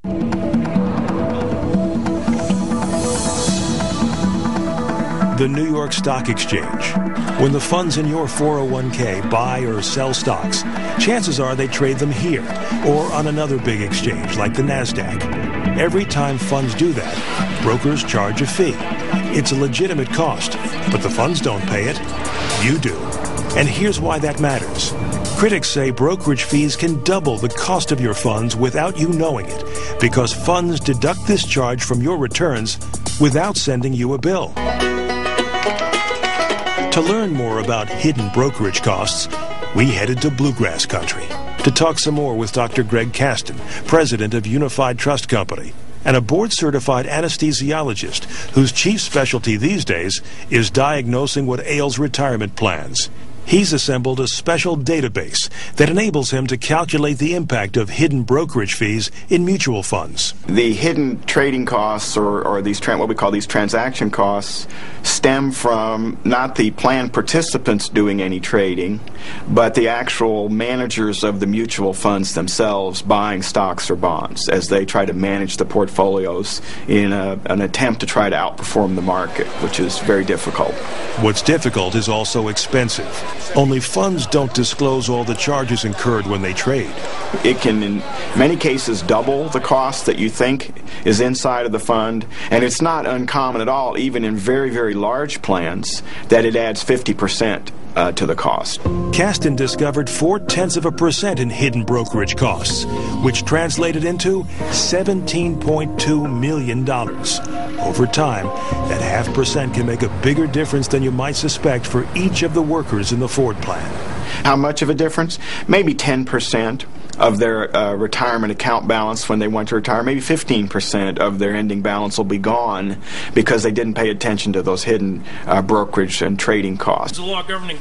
The New York Stock Exchange. When the funds in your 401k buy or sell stocks, chances are they trade them here or on another big exchange like the NASDAQ. Every time funds do that, brokers charge a fee. It's a legitimate cost, but the funds don't pay it. You do. And here's why that matters. Critics say brokerage fees can double the cost of your funds without you knowing it, because funds deduct this charge from your returns without sending you a bill. To learn more about hidden brokerage costs, we headed to Bluegrass Country to talk some more with Dr. Greg Caston, president of Unified Trust Company, and a board-certified anesthesiologist whose chief specialty these days is diagnosing what ails retirement plans. He's assembled a special database that enables him to calculate the impact of hidden brokerage fees in mutual funds. The hidden trading costs, or these what we call these transaction costs, stem from not the plan participants doing any trading, but the actual managers of the mutual funds themselves buying stocks or bonds as they try to manage the portfolios in an attempt to try to outperform the market, which is very difficult. What's difficult is also expensive. Only funds don't disclose all the charges incurred when they trade. It can, in many cases, double the cost that you think is inside of the fund, and it's not uncommon at all, even in very, very large plans, that it adds 50% to the cost. Caston discovered 0.4% in hidden brokerage costs, which translated into $17.2 million. Over time, that 0.5% can make a bigger difference than you might suspect for each of the workers in the Ford plan. How much of a difference? Maybe 10% of their retirement account balance when they want to retire. Maybe 15% of their ending balance will be gone because they didn't pay attention to those hidden brokerage and trading costs.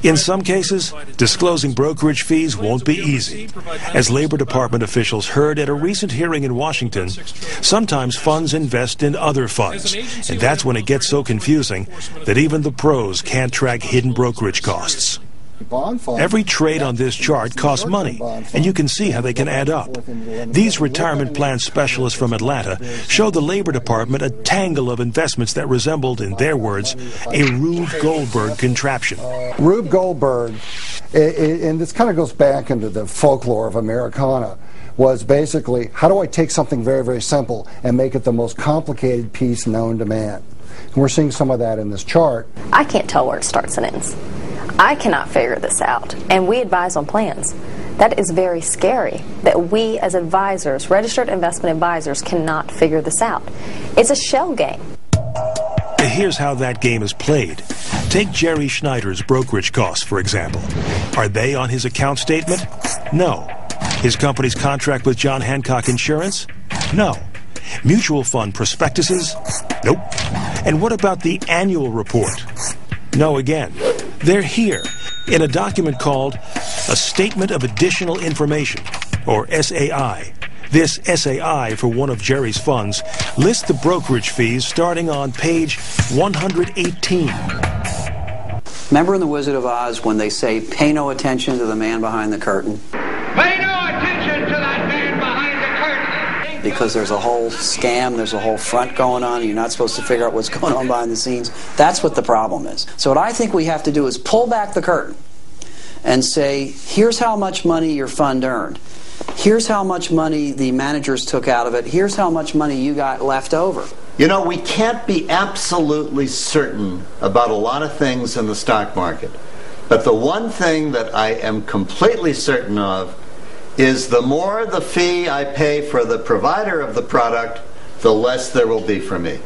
In some cases, disclosing brokerage fees won't be easy. As Labor Department officials heard at a recent hearing in Washington, sometimes funds invest in other funds, and that's when it gets so confusing that even the pros can't track hidden brokerage costs. Every trade on this chart costs money, and you can see how they can add up. These retirement plan specialists from Atlanta show the Labor Department a tangle of investments that resembled, in their words, a Rube Goldberg contraption. Rube Goldberg, and this kind of goes back into the folklore of Americana, was basically, how do I take something very, very simple and make it the most complicated piece known to man? And we're seeing some of that in this chart. I can't tell where it starts and ends. I cannot figure this out, and we advise on plans. That is very scary, that we as advisors, registered investment advisors, cannot figure this out. It's a shell game. Here's how that game is played. Take Jerry Schneider's brokerage costs, for example. Are they on his account statement? No. His company's contract with John Hancock Insurance? No. Mutual fund prospectuses? Nope. And what about the annual report? No again. They're here in a document called a Statement of Additional Information, or SAI. This SAI for one of Jerry's funds lists the brokerage fees starting on page 118. Remember in The Wizard of Oz when they say, pay no attention to the man behind the curtain? Pay no attention to that man behind the curtain! Because there's a whole scam, there's a whole front going on, and you're not supposed to figure out what's going on behind the scenes. That's what the problem is. So what I think we have to do is pull back the curtain and say, here's how much money your fund earned. Here's how much money the managers took out of it. Here's how much money you got left over. You know, we can't be absolutely certain about a lot of things in the stock market. But the one thing that I am completely certain of is the more the fee I pay for the provider of the product, the less there will be for me.